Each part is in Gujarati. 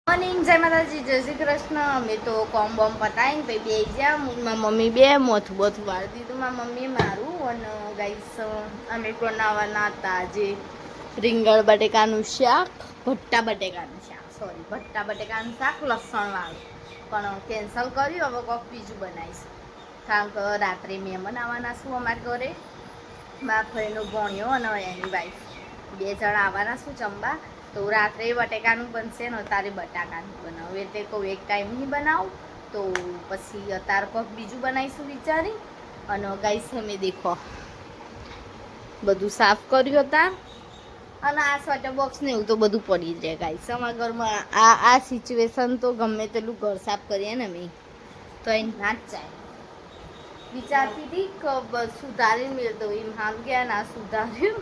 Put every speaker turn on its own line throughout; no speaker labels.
મોર્નિંગ, જય માતાજી, જય શ્રી કૃષ્ણ. અમે તો કોમ બોમ પતાવીને પછી બે ગયા. મારી મમ્મી બે મોથું બોથું વાળી દીધું મારી મમ્મી મારું. અને ગાઈસ અમે બનાવવાના હતા આજે રીંગણ બટેકાનું શાક, ભટ્ટા બટેકાનું શાક, સોરી ભટ્ટા બટેકાનું શાક લસણવાળું. પણ કેન્સલ કર્યું, હવે કોઈક બીજું બનાવીશું. કારણ કે રાત્રે મહેમાન આવવાના છું અમારા ઘરે. મારા ભાઈનો ભણ્યો અને એની વાઈફ બે જણ આવવાના શું જમવા. તો રાત્રે બટેકાનું બનશે ને અત્યારે બટાકાનું બનાવું. એટલે કહું એક ટાઈમ નહીં બનાવું તો પછી અત્યારે કોઈક બીજું બનાવીશું વિચારી. અને ગાઈસ અમે દેખો બધું સાફ કર્યું હતા. અને આ સ્વેટર બોક્સ ને એવું તો બધું પડી જ રહે ગાઈસ. અમારા ઘરમાં આ સિચ્યુએશન તો ગમે તેટલું ઘર સાફ કરીએ ને અમે તો એ ના જ જાય. વિચારતી હતી કે સુધારી મેળતો એમ હાલ ગયા ના સુધાર્યું.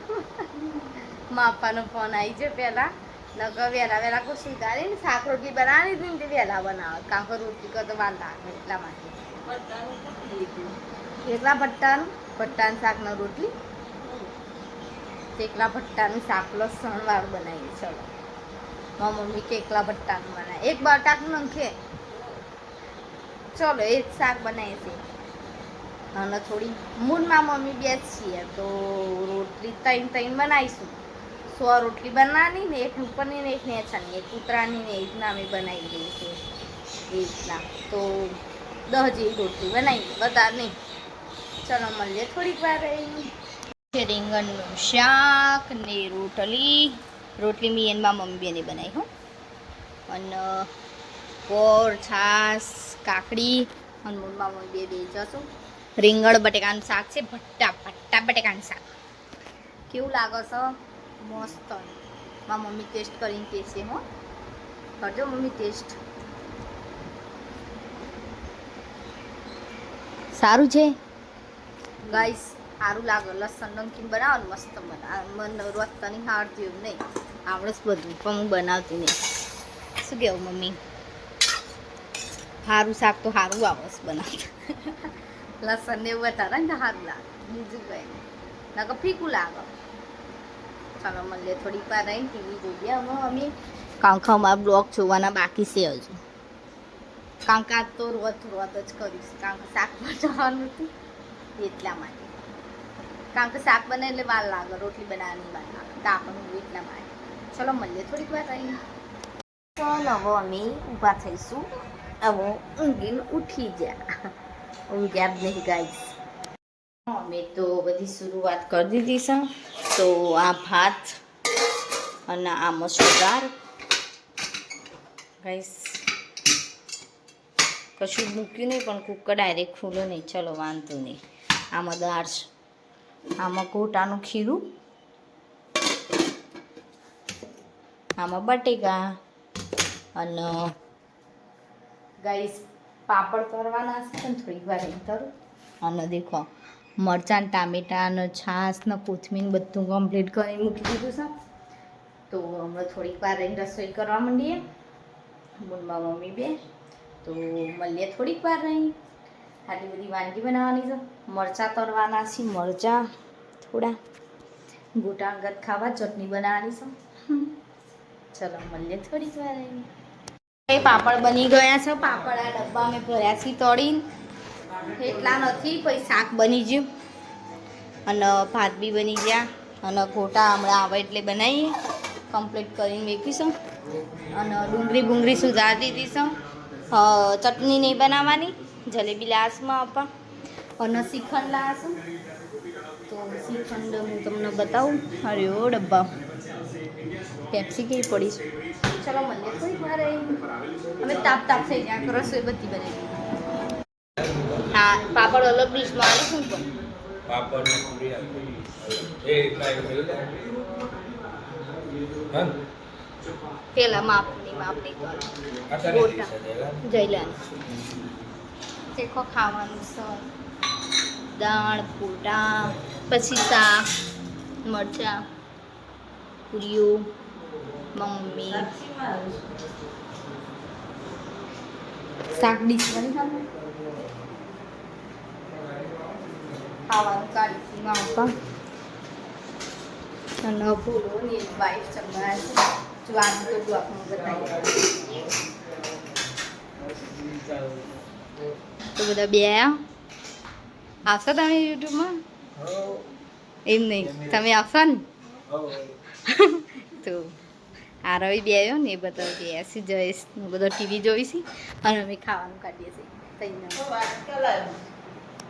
માપાનો ફોન આવી છે પહેલાં લગા વહેલા કોઈ સુધારી ને શાક રોટલી બનાવી દીધી ને તે વહેલા બનાવે. કાં કે રોટલી કરતો વાર લાગે એટલા માટે. એકલા ભટ્ટાનું શાકના રોટલી, એકલા ભટ્ટાનું શાક લસણવાળું બનાવીએ. ચલો મારી મમ્મી કે એકલા ભટ્ટાનું બનાવે, એક બટાકનું નંખે. ચલો એક શાક બનાવીએ છીએ. અને થોડી મૂળમાં મમ્મી બે જ છીએ તો રોટલી ત્રણ બનાવીશું. 100 રોટલી બનાવવાની ને એક ઉપરની ને એક નેચાની, એક કૂતરાની ને એ રીતના અમે બનાવી દઈશું. એ રીતના તો 10 જેવી રોટલી બનાવી, વધારે નહીં. ચલો મળીએ થોડીક વાર રહી. રીંગણનું શાક ને રોટલી મી એનમાં મમ્મી બેને બનાવી હો. અને ગોળ છાશ કાકડી અને મૂળમાં મમ્મી બે જશું. રીંગણ બટેકાનું શાક છે, ભટ્ટા બટેકાનું શાક. કેવું લાગે છે? મસ્ત. મારી મમ્મી ટેસ્ટ કરીને કહે છે હો. કરજો મમ્મી ટેસ્ટ. સારું છે ગાઈસ, સારું લાગે. લસણ નમકીન બનાવો ને મસ્ત બનાવે. મને રસ્તાની હારતી એવું નહીં આવડે બધું, પણ હું બનાવતી નહીં. શું કહેવું મમ્મી? સારું શાક તો સારું આવડે બનાવતા. લસણ ને એવું વધારે ને સારું લાગે, બીજું કંઈ નહીં. નકર ફીકું લાગે. ચાલો મળીએ થોડીક વાર રહીને ટીવી જોઈએ હવે અમે. કારણ કે અમારા બ્લોગ જોવાના બાકી છે હજુ. કારણ કે આજ તો રોત જ કરીશ. કારણ કે શાક બનાવવાનું હતું એટલા માટે. કારણ કે શાક બને એટલે વાર લાગે, રોટલી બનાવવાની વાર લાગે, કાપડનું એટલા માટે. ચલો મળીએ થોડીક વાર રહીને. ચાલો હવે અમે ઊભા થઈશું. હવે ઊંઘીને ઉઠી ગયા. ઊંઘ્યા જ નહીં ગાઈસ. અમે તો બધી શરૂઆત કરી દીધી છે. તો આ ભાત અને આ મસૂર ગાઈસ કશું મૂક્યું નહીં, પણ કુકર ડાયરેક્ટ ખુલ્લો નહીં. ચલો વાંધો નહીં. આમાં દાળ છે, આમાં ગોટાનું ખીરું, આમાં બટેકા અને ગાઈસ પાપડ કરવાના છે પણ થોડીક વાર અહીં કરું. અને દેખો મરચાં ટામેટાં અને છાશ ને કોથમીર બધું કમ્પ્લીટ કરી મૂકી દીધું છે. તો હમણાં થોડીક વાર રહીને રસોઈ કરવા માંડીએ મૂળમાં મમ્મી બે. તો મળીએ થોડીક વાર રહી. આટલી બધી વાનગી બનાવવાની છે. મરચાં તરવાના છે, મરચાં થોડા ગોટા અંગત ખાવા, ચટણી બનાવવાની છે. ચલો મળીએ થોડીક વાર રહી. પાપડ બની ગયા છે. પાપડ આ ડબ્બા મેં ભર્યા છે તળીને. એટલા નથી, પછી શાક બની ગયું અને ભાત બી બની ગયા. અને ગોટા હમણાં આવે એટલે બનાવીએ. કમ્પ્લીટ કરીને મૂકીશું. અને ડુંગળી સુધારી દીધી છે. ચટણી નહીં બનાવવાની, જલેબી લાસમાં આપવા અને શ્રીખંડ લાવશું. તો શ્રીખંડ હું તમને બતાવું. અરે ઓ ડબ્બા પેપ્સી કેવી પડી છે. ચલો મળીએ થોડીક વાર અમે તાપ થઈ જાય. રસોઈ બધી બની. હા પાપડ અલગ ડીશમાં આવીશું તો પેલા માપની ગોટા જઈલાની ચેખો ખાવાનું છે. દાળ ગોટા પછી શાક મરચાં પૂરીઓ મમ્મી શાક ડીશ બની ખાવાનું કાઢીમાં આપવા. અને ભૂલો ને વાઈફ ચમડા જો આનું તો બ્લોકમાં બતાવી. તો બધા બે આવશો તમે યુટ્યુબમાં એમ નહીં તમે આવશો ને તો આ રવિ બે આવ્યો ને એ બધા બેસી જઈશ બધા ટીવી જોઈશી અને અમે ખાવાનું કાઢીએ છીએ